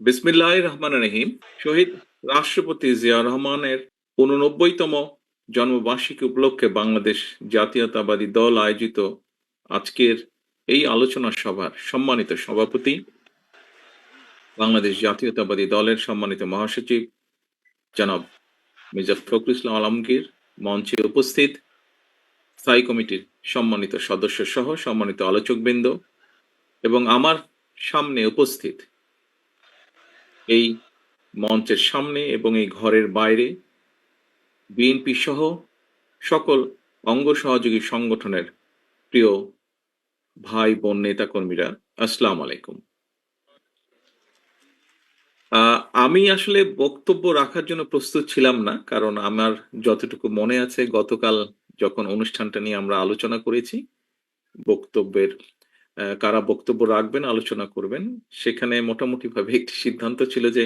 বিসমিল্লাহির রহমানির রহিম। শহীদ রাষ্ট্রপতি জিয়া রহমানের ৮৯তম জন্মবার্ষিকী উপলক্ষে বাংলাদেশ জাতীয়তাবাদী দল আয়োজিত আজকের এই আলোচনা সভার সম্মানিত সভাপতি, বাংলাদেশ জাতীয়তাবাদী দলের সম্মানিত মহাসচিব জনাব মির্জা ফখরুল ইসলাম আলমগীর, মঞ্চে উপস্থিত স্থায়ী কমিটির সম্মানিত সদস্য সহ সম্মানিত আলোচকবৃন্দ এবং আমার সামনে উপস্থিত এই মঞ্চের সামনে এবং এই ঘরের বাইরে বিএনপি সহ সকল অঙ্গ সহযোগী সংগঠনের প্রিয় ভাই বোন নেতাকর্মীরা, আসসালামু আলাইকুম। আমি আসলে বক্তব্য রাখার জন্য প্রস্তুত ছিলাম না, কারণ আমার যতটুকু মনে আছে গতকাল যখন অনুষ্ঠানটা নিয়ে আমরা আলোচনা করেছি, বক্তব্যের কারা বক্তব্য রাখবেন, আলোচনা করবেন, সেখানে মোটামুটিভাবে একটি সিদ্ধান্ত ছিল যে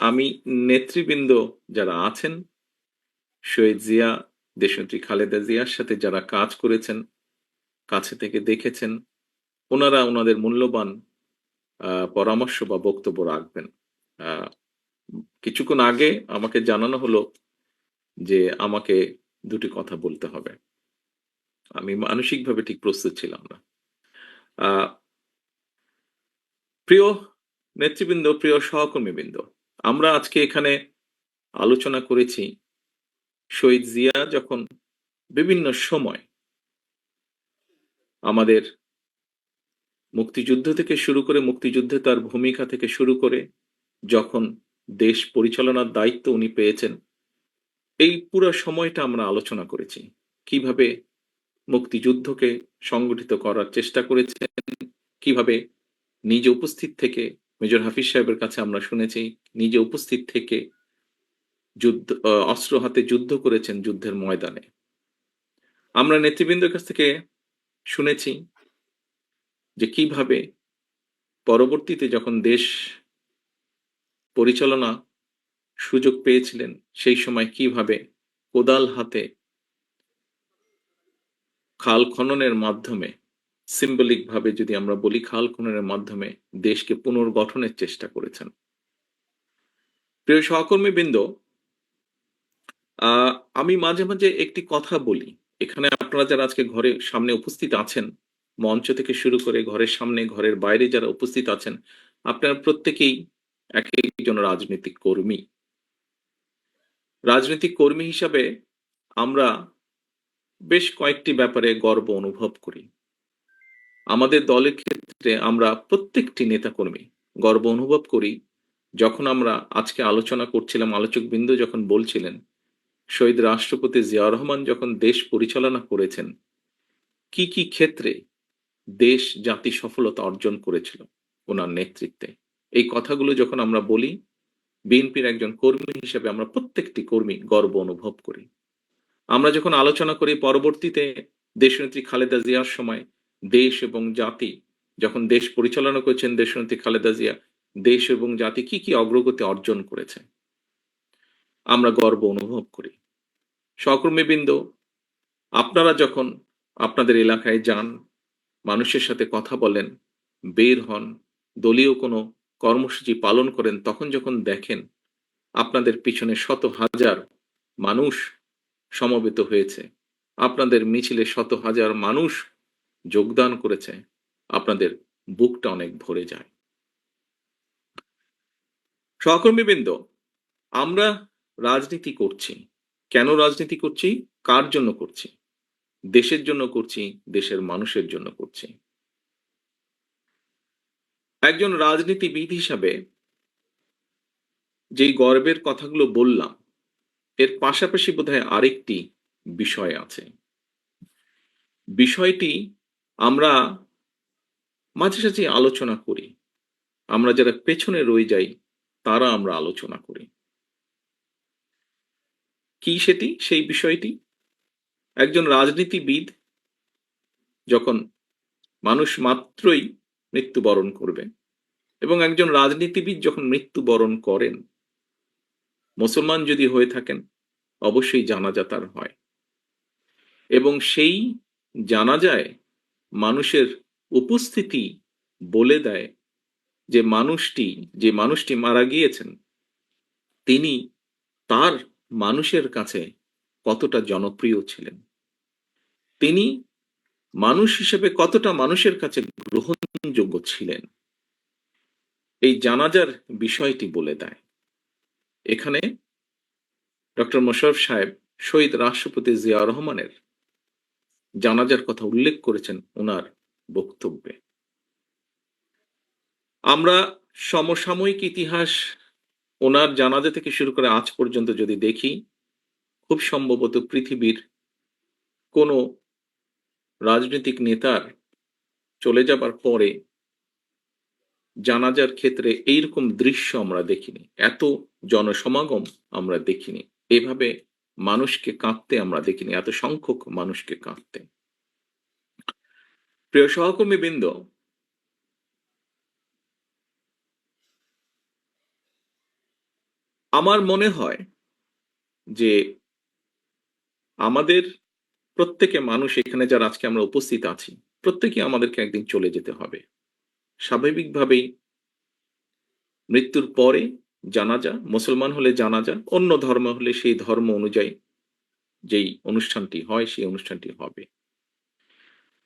আমি নেতৃবৃন্দ যারা আছেন, শহীদ জিয়া, দেশনেত্রী খালেদা জিয়ার সাথে যারা কাজ করেছেন, কাছে থেকে দেখেছেন, ওনারা ওনাদের মূল্যবান পরামর্শ বা বক্তব্য রাখবেন। আ কিছুক্ষণ আগে আমাকে জানানো হলো যে আমাকে ২ টি কথা বলতে হবে। আমি মানসিকভাবে ঠিক প্রস্তুত ছিলাম না। আ প্রিয় নেতৃবৃন্দ, প্রিয় সহকর্মীবৃন্দ, আমরা আজকে এখানে আলোচনা করেছি শহীদ জিয়া যখন বিভিন্ন সময় আমাদের মুক্তিযুদ্ধ থেকে শুরু করে, মুক্তিযুদ্ধে তার ভূমিকা থেকে শুরু করে, যখন দেশ পরিচালনার দায়িত্ব উনি পেয়েছেন, এই পুরা সময়টা আমরা আলোচনা করেছি। কিভাবে মুক্তিযুদ্ধকে সংগঠিত করার চেষ্টা করেছেন, কিভাবে নিজে উপস্থিত থেকে মেজর হাফিজ সাহেবের কাছে আমরা শুনেছি, নিজে উপস্থিত থেকে অস্ত্র হাতে যুদ্ধ করেছেন যুদ্ধের ময়দানে। আমরা নেতৃবৃন্দের কাছ থেকে শুনেছি যে কিভাবে পরবর্তীতে যখন দেশ পরিচালনা সুযোগ পেয়েছিলেন, সেই সময় কিভাবে কোদাল হাতে খাল খননের মাধ্যমে, সিম্বলিক ভাবে যদি আমরা বলি, খাল খননের মাধ্যমে দেশকে পুনর্গঠনের চেষ্টা করেছেন। প্রিয় সহকর্মীবৃন্দ, আমি মাঝে মাঝে একটি কথা বলি। এখানে আপনারা যারা আজকে ঘরের সামনে উপস্থিত আছেন, মঞ্চ থেকে শুরু করে ঘরের সামনে, ঘরের বাইরে যারা উপস্থিত আছেন, আপনারা প্রত্যেকেই একেকজন রাজনৈতিক কর্মী। রাজনৈতিক কর্মী হিসাবে আমরা বেশ কয়েকটি ব্যাপারে গর্ব অনুভব করি। আমাদের দলের ক্ষেত্রে আমরা প্রত্যেকটি নেতাকর্মী গর্ব অনুভব করি, যখন আমরা আজকে আলোচনা করছিলাম, আলোচকবৃন্দ যখন বলছিলেন, শহীদ রাষ্ট্রপতি জিয়াউর রহমান যখন দেশ পরিচালনা করেছেন, কি কি ক্ষেত্রে দেশ জাতি সফলতা অর্জন করেছিল ওনার নেতৃত্বে। এই কথাগুলো যখন আমরা বলি, বিএনপির একজন কর্মী হিসেবে আমরা প্রত্যেকটি কর্মী গর্ব অনুভব করি। আমরা যখন আলোচনা করি পরবর্তীতে দেশনেত্রী খালেদা জিয়ার সময় দেশ এবং জাতি, যখন দেশ পরিচালনা করেছেন দেশনেত্রী খালেদা জিয়া, দেশ এবং জাতি কি কি অগ্রগতি অর্জন করেছে, আমরা গর্ব অনুভব করি। সহকর্মীবৃন্দ, আপনারা যখন আপনাদের এলাকায় যান, মানুষের সাথে কথা বলেন, বের হন, দলীয় কোনো কর্মসূচি পালন করেন, তখন যখন দেখেন আপনাদের পিছনে শত হাজার মানুষ সমবেত হয়েছে, আপনাদের মিছিলে শত হাজার মানুষ যোগদান করেছে, আপনাদের বুকটা অনেক ভরে যায়। সহকর্মীবৃন্দ, আমরা রাজনীতি করছি। কেন রাজনীতি করছি? কার জন্য করছি? দেশের জন্য করছি, দেশের মানুষের জন্য করছি। একজন রাজনীতিবিদ হিসাবে যেই গর্বের কথাগুলো বললাম, এর পাশাপাশি বোধহয় আরেকটি বিষয় আছে। বিষয়টি আমরা মাঝে সাঝে আলোচনা করি। আমরা যারা পেছনে রয়ে যাই, তারা আমরা আলোচনা করি। কি সেটি? সেই বিষয়টি? একজন রাজনীতিবিদ যখন, মানুষ মাত্রই মৃত্যুবরণ করবে, এবং একজন রাজনীতিবিদ যখন মৃত্যুবরণ করেন, মুসলমান যদি হয়ে থাকেন, অবশ্যই জানাজা তার হয়, এবং সেই জানাজায় মানুষের উপস্থিতি বলে দেয় যে মানুষটি মারা গিয়েছেন, তিনি তার মানুষের কাছে কতটা জনপ্রিয় ছিলেন, তিনি মানুষ হিসেবে কতটা মানুষের কাছে গ্রহণযোগ্য ছিলেন, এই জানাজার বিষয়টি বলে দেয়। এখানে ডক্টর মোশাররফ সাহেব শহীদ রাষ্ট্রপতি জিয়া রহমানের জানাজার কথা উল্লেখ করেছেন ওনার বক্তব্যে। আমরা সমসাময়িক ইতিহাস ওনার জানাজা থেকে শুরু করে আজ পর্যন্ত যদি দেখি, খুব সম্ভবত পৃথিবীর কোনো রাজনৈতিক নেতার চলে যাবার পরে জানাজার ক্ষেত্রে এইরকম দৃশ্য আমরা দেখিনি, এত জনসমাগম আমরা দেখিনি, এভাবে মানুষকে কাঁদতে আমরা দেখিনি, এত সংখ্যক মানুষকে কাঁদতে। প্রিয় সহকর্মীবৃন্দ, আমার মনে হয় যে আমাদের প্রত্যেকে মানুষ, এখানে যারা আজকে আমরা উপস্থিত আছি, প্রত্যেকে আমাদেরকে একদিন চলে যেতে হবে। স্বাভাবিকভাবেই মৃত্যুর পরে জানাজা, মুসলমান হলে জানাজা, অন্য ধর্ম হলে সেই ধর্ম অনুযায়ী যেই অনুষ্ঠানটি হয় সেই অনুষ্ঠানটি হবে।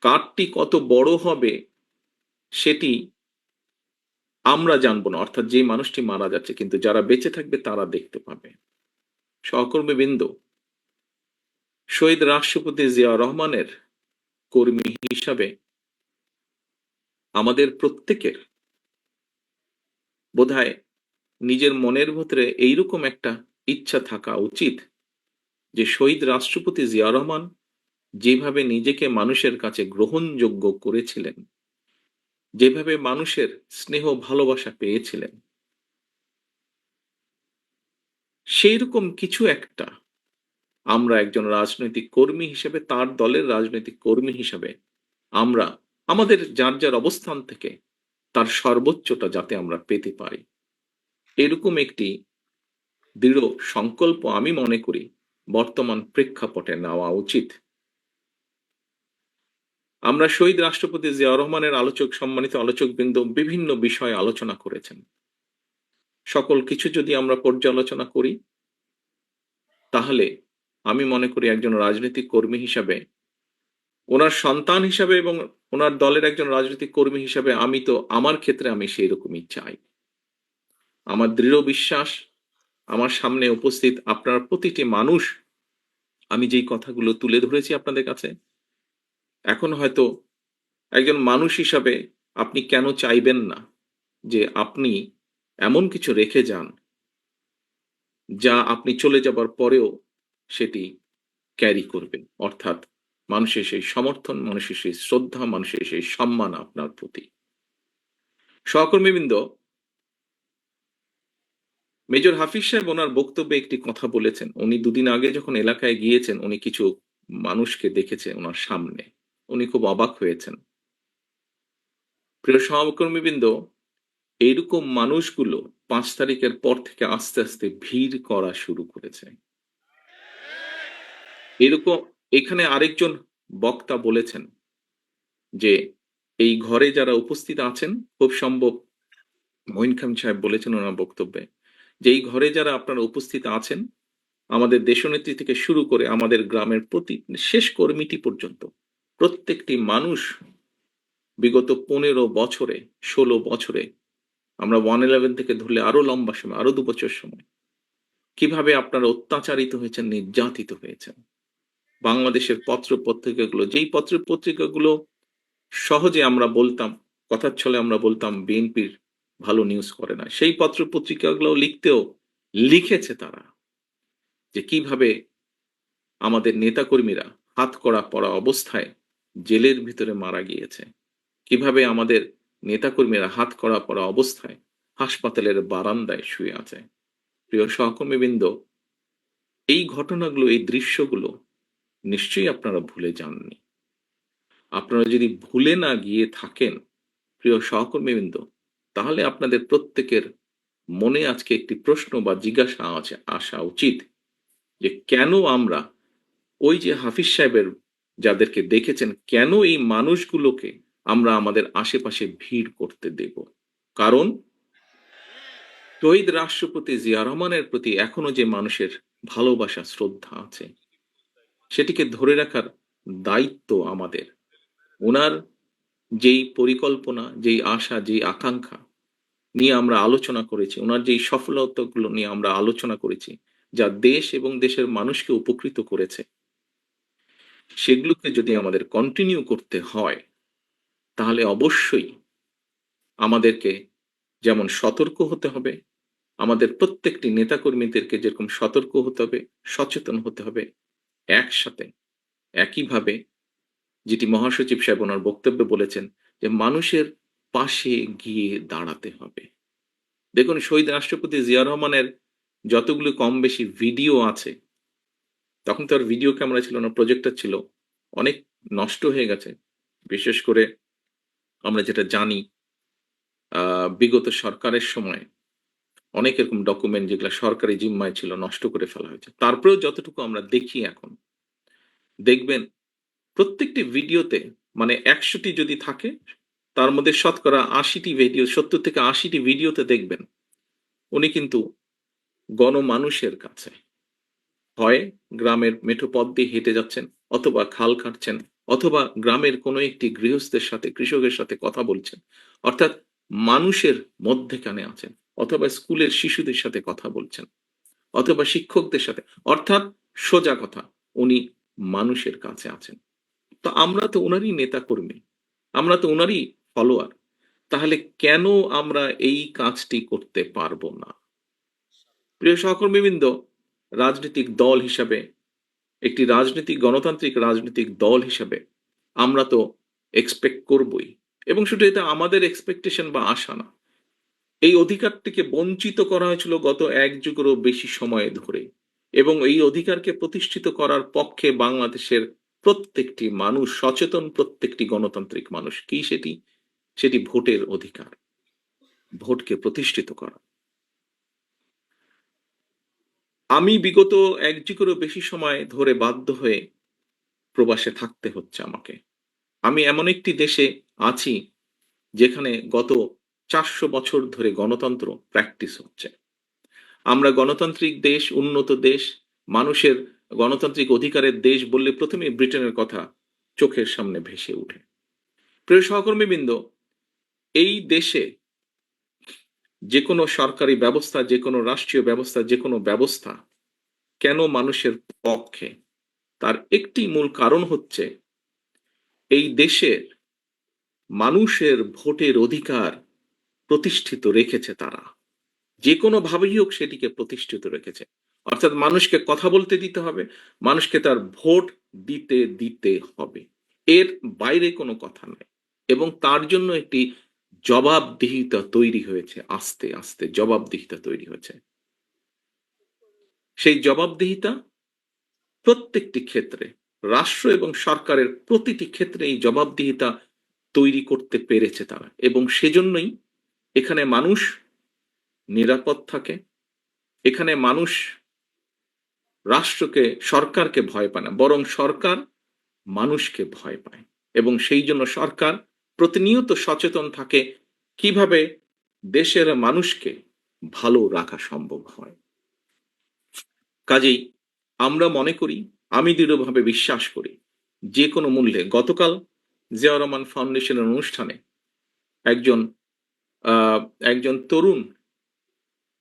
কার্ডটি কত বড় হবে সেটি আমরা জানবো না, অর্থাৎ যে মানুষটি মারা যাচ্ছে, কিন্তু যারা বেঁচে থাকবে তারা দেখতে পাবে। সহকর্মীবৃন্দ, শহীদ রাষ্ট্রপতি জিয়া রহমানের কর্মী হিসাবে আমাদের প্রত্যেকের বোধহয় নিজের মনের ভেতরে এইরকম একটা ইচ্ছা থাকা উচিত যে শহীদ রাষ্ট্রপতি জিয়া রহমান যেভাবে নিজেকে মানুষের কাছে গ্রহণযোগ্য করেছিলেন, যেভাবে মানুষের স্নেহ ভালোবাসা পেয়েছিলেন, সেই রকম কিছু একটা আমরা একজন রাজনৈতিক কর্মী হিসেবে, তার দলের রাজনৈতিক কর্মী হিসেবে আমরা আমাদের যার যার অবস্থান থেকে তার সর্বোচ্চটা যাতে আমরা পেতে পারি, এরকম একটি দৃঢ় সংকল্প আমি মনে করি বর্তমান প্রেক্ষাপটে নেওয়া উচিত। আমরা শহীদ রাষ্ট্রপতি জিয়া রহমানের সম্মানিত আলোচকবৃন্দ বিভিন্ন বিষয়ে আলোচনা করেছেন। সকল কিছু যদি আমরা পর্যালোচনা করি, তাহলে আমি মনে করি একজন রাজনৈতিক কর্মী হিসাবে, ওনার সন্তান হিসাবে এবং ওনার দলের একজন রাজনৈতিক কর্মী হিসাবে আমার ক্ষেত্রে আমি সেই রকমই চাই। আমার দৃঢ় বিশ্বাস, আমার সামনে উপস্থিত আপনার প্রতিটি মানুষ, আমি যেই কথাগুলো তুলে ধরেছি আপনাদের কাছে, এখন হয়তো একজন মানুষ হিসাবে আপনি কেন চাইবেন না যে আপনি এমন কিছু রেখে যান যা আপনি চলে যাবার পরেও সেটি ক্যারি করবে, অর্থাৎ মানুষের সেই সমর্থন, মানুষের সেই শ্রদ্ধা, মানুষের সেই সম্মান আপনার প্রতি। সহকর্মীবৃন্দ, মেজর হাফিজ সাহেব ওনার বক্তব্যে একটি কথা বলেছেন। উনি দুদিন আগে যখন এলাকায় গিয়েছেন, উনি কিছু মানুষকে দেখেছে ওনার সামনে, উনি খুব অবাক হয়েছেন। প্রিয় সহকর্মীবৃন্দ, এইরকম মানুষগুলো 5 তারিখের পর থেকে আস্তে আস্তে ভিড় করা শুরু করেছে। এরকম এখানে আরেকজন বক্তা বলেছেন যে এই ঘরে যারা উপস্থিত আছেন, খুব সম্ভব মঈন খান সাহেব বলেছেন ওনার বক্তব্যে, যে এই ঘরে যারা আপনারা উপস্থিত আছেন, আমাদের দেশনেত্রী থেকে শুরু করে আমাদের গ্রামের প্রতি শেষ কর্মীটি পর্যন্ত, প্রত্যেকটি মানুষ বিগত 15 বছরে, 16 বছরে, আমরা 111 থেকে ধরলে আরো লম্বা সময়, আরো 2 বছর সময়, কিভাবে আপনারা অত্যাচারিত হয়েছেন, নির্যাতিত হয়েছেন। বাংলাদেশের পত্র পত্রিকাগুলো, যেই পত্র পত্রিকাগুলো সহজে আমরা বলতাম, কথার ছলে আমরা বলতাম বিএনপির ভালো নিউজ করে না, সেই পত্র পত্রিকাগুলো লিখেছে তারা যে কিভাবে আমাদের নেতাকর্মীরা হাতকড়া পরা অবস্থায় জেলের ভিতরে মারা গিয়েছে, কিভাবে আমাদের নেতাকর্মীরা হাতকড়া পরা অবস্থায় হাসপাতালের বারান্দায় শুয়ে আছে। প্রিয় সহকর্মীবৃন্দ, এই ঘটনাগুলো, এই দৃশ্যগুলো নিশ্চয়ই আপনারা ভুলে যাননি। আপনারা যদি ভুলে না গিয়ে থাকেন, প্রিয় সহকর্মীবৃন্দ, তাহলে আপনাদের প্রত্যেকের মনে আজকে একটি প্রশ্ন বা জিজ্ঞাসা আসা উচিত যে কেন আমরা ওই যে হাফিজ সাহেবের যাদেরকে দেখেছেন, কেন এই মানুষগুলোকে আমরা আমাদের আশেপাশে ভিড় করতে দেব? কারণ শহীদ রাষ্ট্রপতি জিয়া রহমানের প্রতি এখনো যে মানুষের ভালোবাসা শ্রদ্ধা আছে সেটিকে ধরে রাখার দায়িত্ব আমাদের। ওনার যেই পরিকল্পনা, যেই আশা, যেই আকাঙ্ক্ষা নিয়ে আমরা আলোচনা করেছি, ওনার যেই সফলতাগুলো নিয়ে আমরা আলোচনা করেছি, যা দেশ এবং দেশের মানুষকে উপকৃত করেছে, সেগুলোকে যদি আমাদের কন্টিনিউ করতে হয়, তাহলে অবশ্যই আমাদেরকে যেমন সতর্ক হতে হবে, আমাদের প্রত্যেকটি নেতাকর্মীদেরকে যেরকম সতর্ক হতে হবে, সচেতন হতে হবে, একসাথে একইভাবে যেটি মহাসচিব সাহেব ওনার বক্তব্যে বলেছেন যে মানুষের পাশে গিয়ে দাঁড়াতে হবে। দেখুন শহীদ রাষ্ট্রপতি জিয়া রহমানের যতগুলো কম বেশি ভিডিও আছে, তখন তো আর ভিডিও ক্যামেরা ছিল না, প্রজেক্টর ছিল, অনেক নষ্ট হয়ে গেছে। বিশেষ করে আমরা যেটা জানি বিগত সরকারের সময় অনেক এরকম ডকুমেন্ট যেগুলো সরকারি জিম্মায় ছিল নষ্ট করে ফেলা হয়েছে। তারপরেও যতটুকু আমরা দেখি এখন, দেখবেন প্রত্যেকটি ভিডিওতে মানে ১০০টি যদি থাকে তার মধ্যে শতকরা ৮০টি ভিডিও, ৭০ থেকে ৮০টি ভিডিওতে দেখবেন উনি কিন্তু গণমানুষের কাছে হয় গ্রামের মেঠো পথ দিয়ে হেঁটে যাচ্ছেন, অথবা খাল কাটছেন, অথবা গ্রামের কোনো একটি গৃহস্থের সাথে কৃষকের সাথে কথা বলছেন। অর্থাৎ মানুষের মধ্যেখানে আছেন, অথবা স্কুলের শিশুদের সাথে কথা বলছেন, অথবা শিক্ষকদের সাথে। অর্থাৎ সোজা কথা, উনি মানুষের কাছে আছেন। তো আমরা তো উনারই নেতাকর্মী, আমরা তো উনারই ফলোয়ার। তাহলে কেন আমরা এই কাজটি করতে পারবো না? প্রিয় সহকর্মীবৃন্দ, রাজনৈতিক দল হিসাবে, একটি গণতান্ত্রিক রাজনৈতিক দল হিসাবে আমরা তো এক্সপেক্ট করবই, এবং শুধু এটা আমাদের এক্সপেকটেশন বা আশা না, এই অধিকারটিকে বঞ্চিত করা হয়েছিল গত ১ যুগেরও বেশি সময় ধরে, এবং এই অধিকারকে প্রতিষ্ঠিত করার পক্ষে বাংলাদেশের প্রত্যেকটি মানুষ সচেতন, প্রত্যেকটি গণতান্ত্রিক মানুষ। কি সেটি? সেটি ভোটের অধিকার, ভোটকে প্রতিষ্ঠিত করা। আমি বিগত ১ যুগেরও বেশি সময় ধরে বাধ্য হয়ে প্রবাসে থাকতে হচ্ছে আমাকে। আমি এমন একটি দেশে আছি যেখানে গত ৪০০ বছর ধরে গণতন্ত্র প্র্যাকটিস হচ্ছে। আমরা গণতান্ত্রিক দেশ, উন্নত দেশ, মানুষের গণতান্ত্রিক অধিকারের দেশ বললে ১ম এই ব্রিটেনের কথা চোখের সামনে ভেসে ওঠে। প্রিয় সহকর্মীবৃন্দ, এই দেশে যেকোনো সরকারি ব্যবস্থা, যেকোনো রাষ্ট্রীয় ব্যবস্থা, যেকোনো ব্যবস্থা কেন মানুষের পক্ষে? তার একটি মূল কারণ হচ্ছে এই দেশের মানুষের ভোটের অধিকার প্রতিষ্ঠিত রেখেছে তারা। যেকোনোভাবেই হোক সেটিকে প্রতিষ্ঠিত রেখেছে। অর্থাৎ মানুষকে কথা বলতে দিতে হবে, মানুষকে তার ভোট দিতে দিতে হবে। এর বাইরে কোনো কথা নাই। এবং তার জন্য একটি জবাবদিহিতা তৈরি হয়েছে, আস্তে, আস্তে জবাবদিহিতা তৈরি হয়েছে। সেই জবাবদিহিতা প্রত্যেকটি ক্ষেত্রে, রাষ্ট্র এবং সরকারের প্রতিটি ক্ষেত্রে এই জবাবদিহিতা তৈরি করতে পেরেছে তারা, এবং সেজন্যই এখানে মানুষ নিরাপদ থাকে। এখানে মানুষ রাষ্ট্রকে, সরকারকে ভয় পায় না, বরং সরকার মানুষকে ভয় পায়, এবং সেই জন্য সরকার প্রতিনিয়ত সচেতন থাকে কিভাবে দেশের মানুষকে ভালো রাখা সম্ভব হয়। কাজেই আমরা মনে করি, আমি দৃঢ়ভাবে বিশ্বাস করি, যে কোনো মূল্যে গতকাল জিয়া রহমান ফাউন্ডেশনের অনুষ্ঠানে একজন আহ, একজন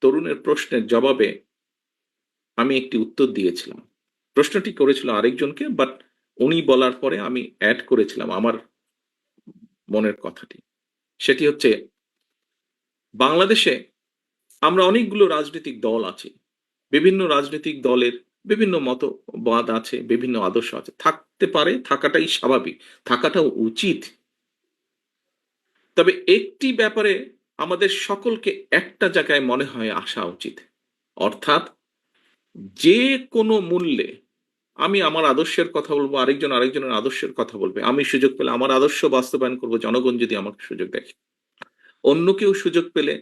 তরুণের প্রশ্নের জবাবে আমি একটি উত্তর দিয়েছিলাম। প্রশ্নটি করেছিল আরেকজনকে, বাট উনি বলার পরে আমি অ্যাড করেছিলাম আমার মনের কথাটি। সেটি হচ্ছে, বাংলাদেশে আমরা অনেকগুলো রাজনৈতিক দল আছি, বিভিন্ন রাজনৈতিক দলের বিভিন্ন মতবাদ আছে, বিভিন্ন আদর্শ আছে, থাকতে পারে, থাকাটাই স্বাভাবিক, থাকাটাও উচিত। তবে একটি ব্যাপারে আমাদের সকলকে একটা জায়গায় মনে হয় আসা উচিত, অর্থাৎ যে কোনো মূল্যে আমি আমার আদর্শের কথা বলবো, আরেকজন আরেকজনের আদর্শের কথা বলবে, আমি সুযোগ পেলে আমার আদর্শ বাস্তবায়ন করব, জনগণ যদি আমাকে সুযোগ দেয়। অন্য কেউ সুযোগ পেলে,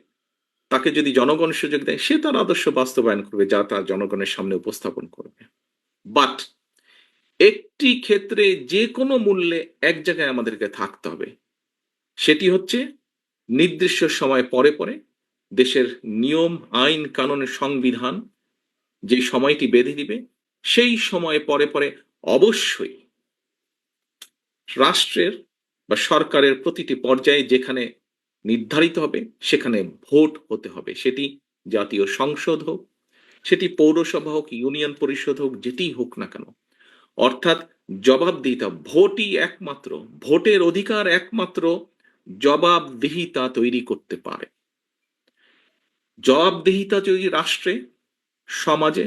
তাকে যদি জনগণ সুযোগ দেয়, সে তার আদর্শ বাস্তবায়ন করবে, যা তার জনগণের সামনে উপস্থাপন করবে। বাট একটি ক্ষেত্রে যে কোনো মূল্যে এক জায়গায় আমাদেরকে থাকতে হবে, সেটি হচ্ছে নির্দিষ্ট সময় পরে পরে দেশের নিয়ম আইন কানুনের সংবিধান যে সময়টি বেঁধে দিবে সেই সময় পরে পরে অবশ্যই রাষ্ট্রের বা সরকারের প্রতিটি পর্যায়ে যেখানে নির্ধারিত হবে সেখানে ভোট হতে হবে, সেটি জাতীয় সংসদ হোক, সেটি পৌরসভা হোক, ইউনিয়ন পরিষদ হোক, যেটিই হোক না কেন। অর্থাৎ জবাবদিহিতা, ভোটই একমাত্র, ভোটের অধিকার একমাত্র জবাবদিহিতা তৈরি করতে পারে। জবাবদিহিতা যদি রাষ্ট্রে, সমাজে,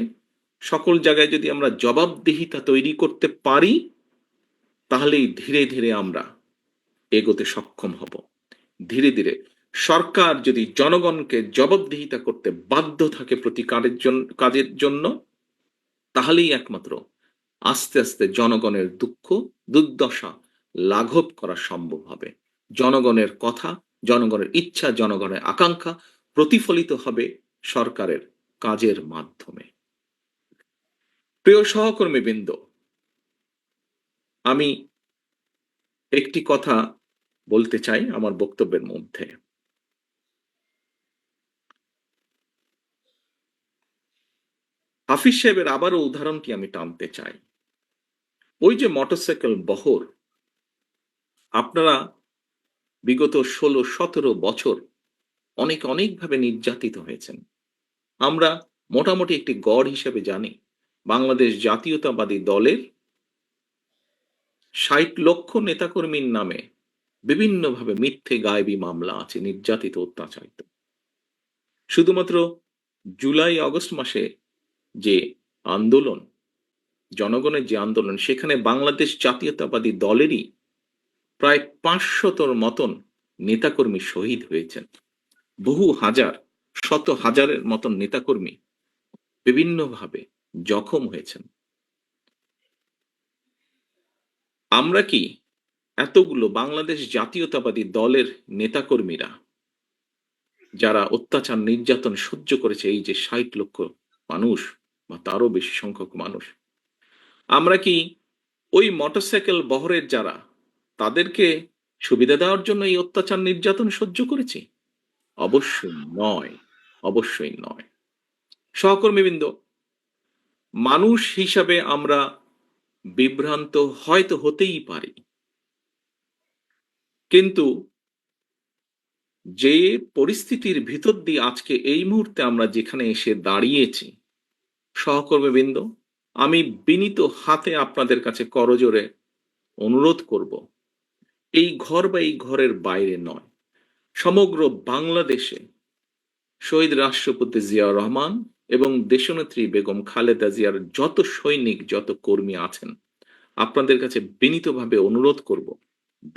সকল জায়গায় যদি আমরা জবাবদিহিতা তৈরি করতে পারি, তাহলেই ধীরে ধীরে আমরা এগোতে সক্ষম হব। ধীরে ধীরে সরকার যদি জনগণকে জবাবদিহিতা করতে বাধ্য থাকে প্রতি কাজের জন্য, তাহলেই একমাত্র আস্তে আস্তে জনগণের দুঃখ দুর্দশা লাঘব করা সম্ভব হবে। জনগণের কথা, জনগণের ইচ্ছা, জনগণের আকাঙ্ক্ষা প্রতিফলিত হবে সরকারের কাজের মাধ্যমে। প্রিয় সহকর্মীবৃন্দ, আমি একটি কথা বলতে চাই আমার বক্তব্যের মধ্যে। হাফিজ সাহেবের আবারও উদাহরণটি আমি টানতে চাই। ওই যে মোটরসাইকেল বহর, আপনারা বিগত 16-17 বছর অনেকভাবে নির্যাতিত হয়েছেন। আমরা মোটামুটি একটি গড় হিসেবে জানি বাংলাদেশ জাতীয়তাবাদী দলের ৬০ লক্ষ নেতাকর্মীর নামে বিভিন্নভাবে মিথ্যে গায়েবী মামলা আছে, নির্যাতিত, অত্যাচারিত। শুধুমাত্র জুলাই আগস্ট মাসে যে আন্দোলন, জনগণের যে আন্দোলন, সেখানে বাংলাদেশ জাতীয়তাবাদী দলেরই প্রায় ৫০০-র মতন নেতাকর্মী শহীদ হয়েছেন। বহু হাজার, শত হাজারের মতন নেতাকর্মী বিভিন্নভাবে জখম হয়েছেন। আমরা কি এতগুলো বাংলাদেশ জাতীয়তাবাদী দলের নেতাকর্মীরা যারা অত্যাচার নির্যাতন সহ্য করেছে, এই যে ৬০ লক্ষ মানুষ বা তারও বেশি সংখ্যক মানুষ, আমরা কি ওই মোটরসাইকেল বহরের যারা, তাদেরকে সুবিধা দেওয়ার জন্য এই অত্যাচার নির্যাতন সহ্য করেছি? অবশ্যই নয়, অবশ্যই নয়। সহকর্মীবৃন্দ, মানুষ হিসাবে আমরা বিভ্রান্ত হয়তো হতেই পারি, কিন্তু যে পরিস্থিতির ভিতর দিয়ে আজকে এই মুহূর্তে আমরা যেখানে এসে দাঁড়িয়েছি, সহকর্মীবৃন্দ, আমি বিনীত হাতে আপনাদের কাছে করজোড়ে অনুরোধ করব, এই ঘর বা এই ঘরের বাইরে নয়, সমগ্র বাংলাদেশে শহীদ রাষ্ট্রপতি জিয়াউর রহমান এবং দেশনেত্রী বেগম খালেদা জিয়ার যত সৈনিক, যত কর্মী আছেন, আপনাদের কাছে বিনীতভাবে অনুরোধ করব,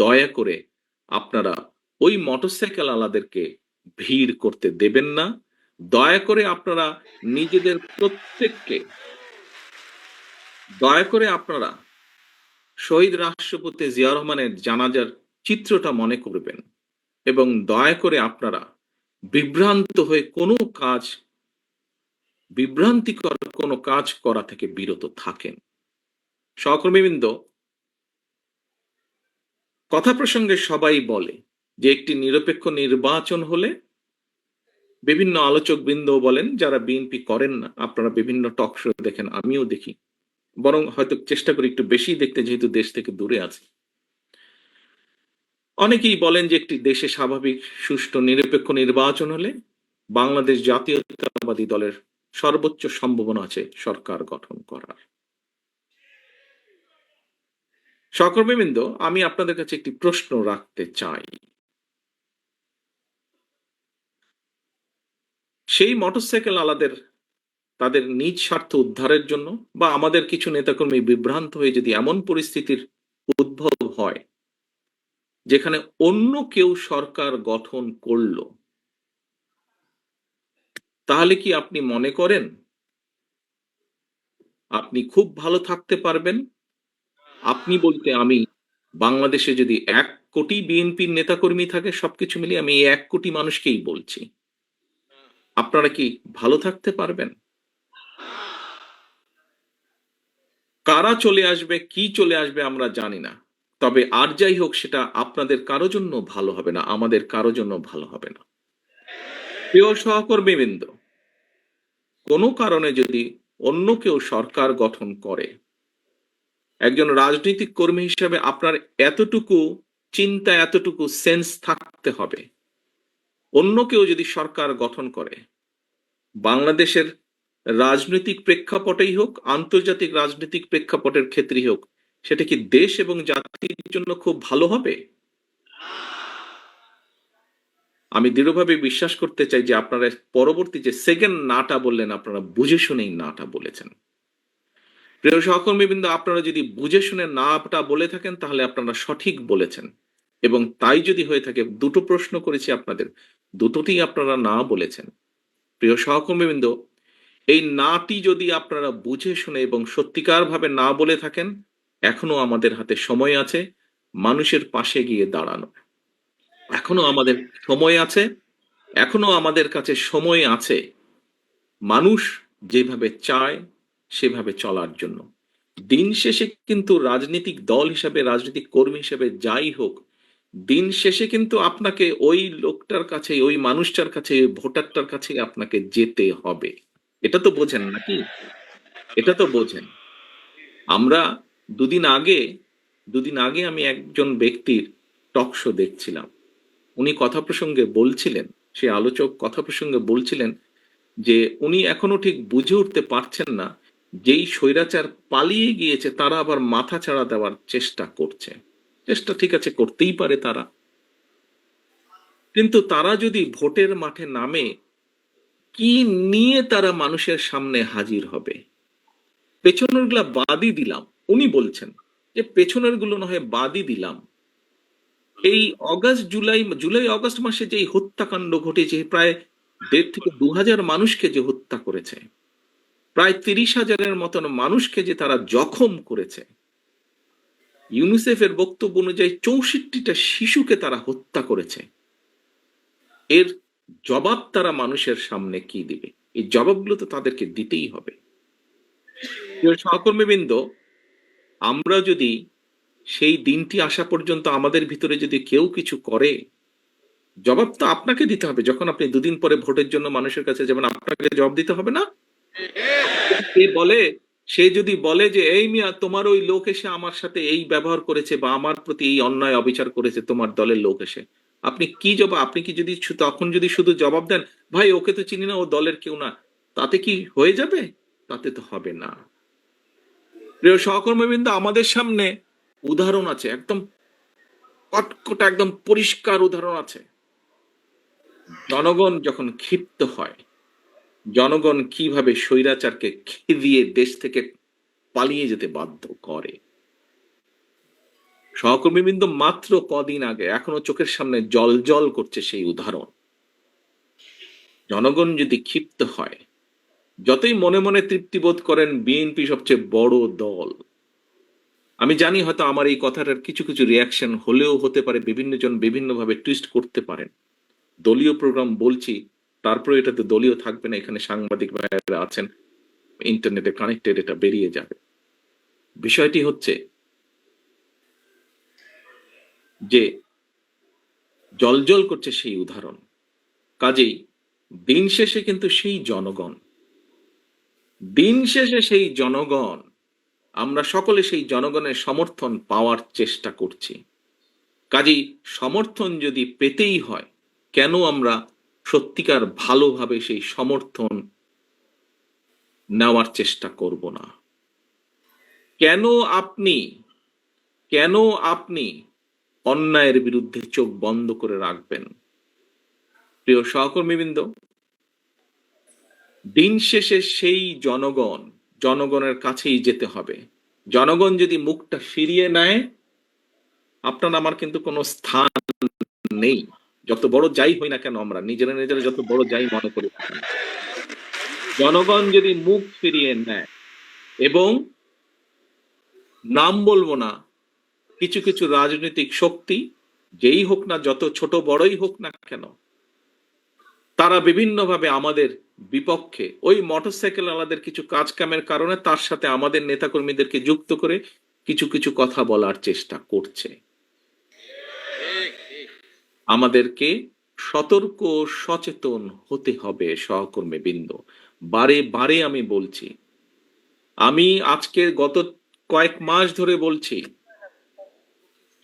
দয়া করে আপনারা ওই মোটরসাইকেল আলাদেরকে ভিড় করতে দেবেন না। দয়া করে আপনারা নিজেদের প্রত্যেককে, দয়া করে আপনারা শহীদ রাষ্ট্রপতি জিয়াউর রহমানের জানাজার চিত্রটা মনে করবেন এবং দয়া করে আপনারা বিভ্রান্ত হয়ে কোনো কাজ, বিভ্রান্তিকর কোনো কাজ করা থেকে বিরত থাকেন। সহকর্মীবৃন্দ, কথা প্রসঙ্গে সবাই বলে যে একটি নিরপেক্ষ নির্বাচন হলে, বিভিন্ন আলোচক বৃন্দ বলেন যারা বিএনপি করেন না, আপনারা বিভিন্ন টক শো দেখেন, আমিও দেখি, বরং হয়তো চেষ্টা করি একটু বেশি দেখতে, যেহেতু দেশ থেকে দূরে আছে। অনেকেই বলেন যে একটি দেশে স্বাভাবিক সুষ্ঠু নিরপেক্ষ নির্বাচন হলে বাংলাদেশ জাতীয়তাবাদী দলের সর্বোচ্চ সম্ভাবনা আছে সরকার গঠন করার। সহকর্মীবৃন্দ, আমি আপনাদের কাছে একটি প্রশ্ন রাখতে চাই। সেই মোটরসাইকেল আলাদের তাদের নিজ স্বার্থ উদ্ধারের জন্য বা আমাদের কিছু নেতাকর্মী বিভ্রান্ত হয়ে যদি এমন পরিস্থিতির উদ্ভব হয় যেখানে অন্য কেউ সরকার গঠন করলো, তাহলে কি আপনি মনে করেন আপনি খুব ভালো থাকতে পারবেন? আপনি বলতে আমি, বাংলাদেশে যদি ১ কোটি বিএনপির নেতাকর্মী থাকে, সবকিছু মিলিয়ে আমি এই ১ কোটি মানুষকেই বলছি, আপনারা কি ভালো থাকতে পারবেন? কারা চলে আসবে, কি চলে আসবে আমরা জানি না, তবে আর যাই হোক সেটা আপনাদের কারো জন্য ভালো হবে না, আমাদের কারো জন্য ভালো হবে না। প্রিয় সহকর্মীবৃন্দ, কোনো কারণে যদি অন্য কেউ সরকার গঠন করে, একজন রাজনৈতিক কর্মী হিসেবে আপনার এতটুকু চিন্তা, এতটুকু সেন্স থাকতে হবে, অন্য কেউ যদি সরকার গঠন করে, বাংলাদেশের রাজনৈতিক প্রেক্ষাপটেই হোক, আন্তর্জাতিক রাজনৈতিক প্রেক্ষাপটের ক্ষেত্রেই হোক, সেটা কি দেশ এবং জাতির জন্য খুব ভালো হবে? আমি দৃঢ়ভাবে বিশ্বাস করতে চাই যে আপনারা পরবর্তী যে সেকেন্ড নাটা বললেন, আপনারা বুঝে শুনেই নাটা বলেছেন। প্রিয় সহকর্মীবৃন্দ, আপনারা যদি বুঝে শুনে নাটা বলে থাকেন তাহলে আপনারা সঠিক বলেছেন, এবং তাই যদি হয়ে থাকে, দুটো প্রশ্ন করেছি আপনাদের, দুটোতেই আপনারা না বলেছেন। প্রিয় সহকর্মীবৃন্দ, এই নাটি যদি আপনারা বুঝে শুনে এবং সত্যিকার ভাবে না বলে থাকেন, এখনো আমাদের হাতে সময় আছে মানুষের পাশে গিয়ে দাঁড়ানো। এখনো আমাদের সময় আছে, এখনো আমাদের কাছে সময় আছে মানুষ যেভাবে চায় সেভাবে চলার জন্য। দিন শেষে কিন্তু রাজনৈতিক দল হিসাবে, রাজনৈতিক কর্মী হিসেবে যাই হোক, দিন শেষে কিন্তু আপনাকে ওই লোকটার কাছে, ওই মানুষটার কাছে, ওই ভোটারটার কাছে আপনাকে যেতে হবে। এটা তো বোঝেন নাকি? এটা তো বোঝেন। আমরা দুদিন আগে দুদিন আগে আমি একজন ব্যক্তির টক শো দেখছিলাম। উনি কথা প্রসঙ্গে বলছিলেন, সে আলোচক কথা প্রসঙ্গে বলছিলেন যে উনি এখনো ঠিক বুঝে উঠতে পারছেন না, যেই স্বৈরাচার পালিয়ে গিয়েছে তারা আবার মাথা চাড়া দেওয়ার চেষ্টা করছে। চেষ্টা ঠিক আছে, করতেই পারে তারা, কিন্তু তারা যদি ভোটের মাঠে নামে, কি নিয়ে তারা মানুষের সামনে হাজির হবে? পেছনের গুলা বাদই দিলাম, উনি বলছেন যে পেছনের গুলো না হয় বাদই দিলাম, এই জুলাই অগস্ট মাসে যে হত্যাকাণ্ড ঘটেছে, প্রায় 1.5 থেকে 2,000 মানুষকে যে হত্যা করেছে, প্রায় 30,000-এর মতন মানুষকে যে তারা জখম করেছে, ইউনিসেফের বক্তব্য অনুযায়ী 64টা শিশুকে তারা হত্যা করেছে, এর জবাব তারা মানুষের সামনে কি দিবে? এই জবাবগুলো তো তাদেরকে দিতেই হবে। প্রিয় সহকর্মীবৃন্দ, আমরা যদি সেই দিনটি আসা পর্যন্ত আমাদের ভিতরে যদি কেউ কিছু করে, জবাব তো আপনাকে দিতে হবে। যখন আপনি দুদিন পরে ভোটের জন্য মানুষের কাছে যাবেন, আপনাকে জবাব দিতে হবে না? সে বলে সে যদি বলে যে এই মিয়া, তোমার ওই লোক এসে আমার সাথে এই ব্যবহার করেছে বা আমার প্রতি এই অন্যায় অবিচার করেছে, তোমার দলের লোক এসে, আপনি কি জবাব, আপনি কি যদি তখন যদি শুধু জবাব দেন, ভাই ওকে তো চিনি না, ও দলের কেউ না, তাতে কি হয়ে যাবে? তাতে তো হবে না। প্রিয় সহকর্মীবৃন্দ, আমাদের সামনে উদাহরণ আছে, একদম কটকটা, একদম পরিষ্কার উদাহরণ আছে। জনগণ যখন ক্ষিপ্ত হয়, জনগণ কিভাবে স্বৈরাচারকে খেদিয়ে দেশ থেকে পালিয়ে যেতে বাধ্য করে। সহকর্মীবৃন্দ, মাত্র কদিন আগে, এখনো চোখের সামনে জ্বলজ্বল করছে সেই উদাহরণ। জনগণ যদি ক্ষিপ্ত হয়, যতই মনে মনে তৃপ্তি বোধ করেন বিএনপি সবচেয়ে বড় দল, আমি জানি হয়তো আমার এই কথাটার কিছু কিছু রিয়াকশন হলেও হতে পারে, বিভিন্ন জন বিভিন্ন ভাবে টুইস্ট করতে পারেন। দলীয় প্রোগ্রাম বলছি, তারপরে এটা তো দলীয় থাকবে না, এখানে সাংবাদিক ভাইয়েরা আছেন, ইন্টারনেটে কানেক্টেড, এটা বেরিয়ে যাবে। বিষয়টি হচ্ছে যে জ্বলজ্বল করছে সেই উদাহরণ, কাজেই দিন শেষে কিন্তু সেই জনগণ, দিন শেষে সেই জনগণ, আমরা সকলে সেই জনগণের সমর্থন পাওয়ার চেষ্টা করছি। কাজেই সমর্থন যদি পেতেই হয়, কেন আমরা সত্যিকার ভালোভাবে সেই সমর্থন নেওয়ার চেষ্টা করব না? কেন আপনি কেন আপনি অন্যায়ের বিরুদ্ধে চোখ বন্ধ করে রাখবেন? প্রিয় সহকর্মীবৃন্দ, দিন শেষে সেই জনগণের কাছেই যেতে হবে। জনগণ যদি মুখটা ফিরিয়ে নেয়, আপনার আমার কিন্তু কোনো স্থান নেই। যত বড় যাই হই না কেন, আমরা নিজেরা নিজেরা যত বড় যাই মনে করি না কেন, জনগণ যদি মুখ ফিরিয়ে নেয়, এবং নাম বলবো না, কিছু কিছু রাজনৈতিক শক্তি, যেই হোক না, যত ছোট বড়ই হোক না কেন, তারা বিভিন্নভাবে আমাদের বিপক্ষে, ওই মোটরসাইকেল আলাদের কিছু কাজ কামের কারণে তার সাথে আমাদের নেতাকর্মীদেরকে যুক্ত করে কিছু কিছু কথা বলার চেষ্টা করছে। আমাদেরকে সতর্ক সচেতন হতে হবে সহকর্মীবৃন্দ। বারে বারে আমি বলছি, আমি আজকের গত কয়েক মাস ধরে বলছি,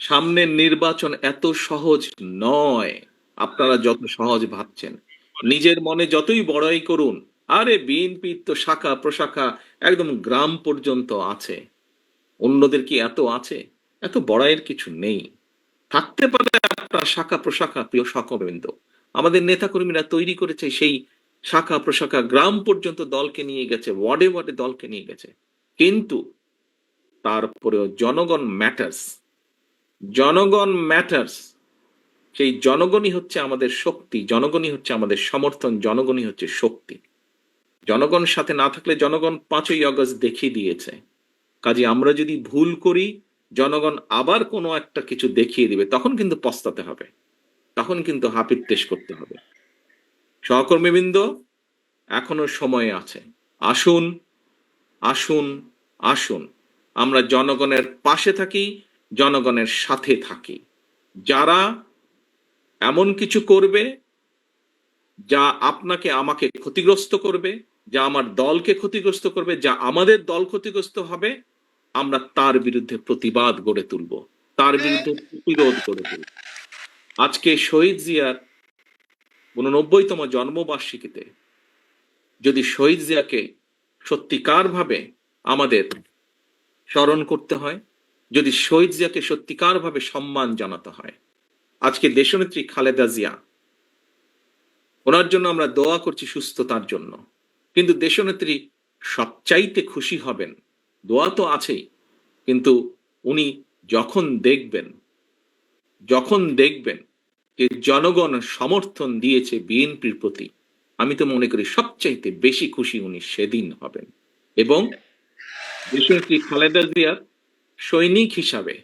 সামনের নির্বাচন এত সহজ নয় আপনারা যত সহজ ভাবছেন। নিজের মনে যতই বড়াই করুন, আরে বিএনপির তো শাখা প্রশাখা একদম গ্রাম পর্যন্ত আছে, অন্যদের কি এত আছে? এত বড়াইয়ের কিছু নেই। থাকতে পারে আপনার শাখা প্রশাখা, প্রিয় সহকর্মীবৃন্দ, আমাদের নেতাকর্মীরা তৈরি করেছে সেই শাখা প্রশাখা, গ্রাম পর্যন্ত দলকে নিয়ে গেছে, ওয়ার্ডে ওয়ার্ডে দলকে নিয়ে গেছে, কিন্তু তারপরেও জনগণ ম্যাটার্স। জনগণ ম্যাটার্স। সেই জনগণই হচ্ছে আমাদের শক্তি, জনগণই হচ্ছে আমাদের সমর্থন, জনগণই হচ্ছে শক্তি। জনগণ সাথে না থাকলে জনগণ 5ই আগস্ট দেখিয়ে দিয়েছে। কাজে আমরা যদি ভুল করি, জনগণ আবার কোনো একটা কিছু দেখিয়ে দিবে, তখন কিন্তু পস্তাতে হবে, তখন কিন্তু হাপিত্যেশ করতে হবে। সহকর্মীবৃন্দ, এখনো সময় আছে। আসুন, আসুন, আসুন, আমরা জনগণের পাশে থাকি, জনগণের সাথে থাকি। যারা এমন কিছু করবে যা আপনাকে আমাকে ক্ষতিগ্রস্ত করবে, যা আমার দলকে ক্ষতিগ্রস্ত করবে, যা আমাদের দল ক্ষতিগ্রস্ত হবে, আমরা তার বিরুদ্ধে প্রতিবাদ গড়ে তুলব, তার বিরুদ্ধে প্রতিরোধ গড়ে তুলব। আজকে শহীদ জিয়ার 89তম জন্মবার্ষিকীতে যদি শহীদ জিয়াকে সত্যিকার ভাবে আমাদের স্মরণ করতে হয়, যদি শহীদ জিয়াকে সত্যিকার ভাবে সম্মান জানাতে হয়, আজকে দেশনেত্রী খালেদা জিয়া, ওনার জন্য আমরা দোয়া করছি সুস্থতার জন্য, কিন্তু দেশনেত্রী সবচাইতে খুশি হবেন, দোয়া তো আছেই, কিন্তু উনি যখন দেখবেন, যখন দেখবেন যে জনগণ সমর্থন দিয়েছে বিএনপির প্রতি, আমি তো মনে করি সবচাইতে বেশি খুশি উনি সেদিন হবেন। এবং দেশনেত্রী খালেদা জিয়ার সৈনিক হিসাবে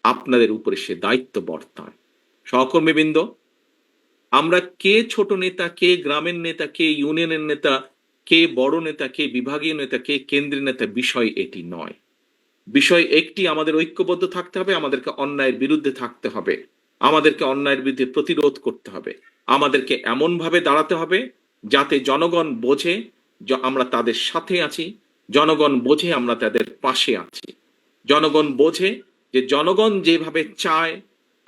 আপনাদের উপরে সে দায়িত্ব বর্তায়। সহকর্মীবৃন্দ, আমরা কে ছোট নেতা, কে গ্রামের নেতা, কে ইউনিয়নের নেতা, কে বড় নেতা, কে বিভাগীয় নেতা, কে কেন্দ্রীয় নেতা, বিষয় এটি নয়। বিষয় একটি, আমাদের ঐক্যবদ্ধ থাকতে হবে, আমাদেরকে অন্যায়ের বিরুদ্ধে থাকতে হবে, আমাদেরকে অন্যায়ের বিরুদ্ধে প্রতিরোধ করতে হবে, আমাদেরকে এমন ভাবে দাঁড়াতে হবে যাতে জনগণ বোঝে আমরা তাদের সাথে আছি, জনগণ বোঝে আমরা তাদের পাশে আছি, জনগণ বোঝে যে জনগণ যেভাবে চায়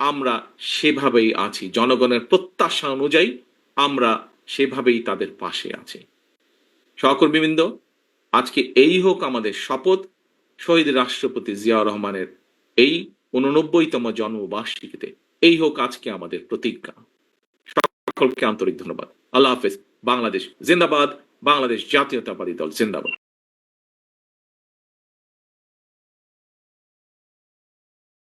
আমরা সেভাবেই আছি, জনগণের প্রত্যাশা অনুযায়ী আমরা সেভাবেই তাদের পাশে আছি। সহকর্মীবৃন্দ, আজকে এই হোক আমাদের শপথ, শহীদ রাষ্ট্রপতি জিয়াউর রহমানের এই 89তম জন্মবার্ষিকীতে এই হোক আজকে আমাদের প্রতিজ্ঞা। সকলকে আন্তরিক ধন্যবাদ। আল্লাহ হাফেজ। বাংলাদেশ জিন্দাবাদ। বাংলাদেশ জাতীয়তাবাদী দল জিন্দাবাদ।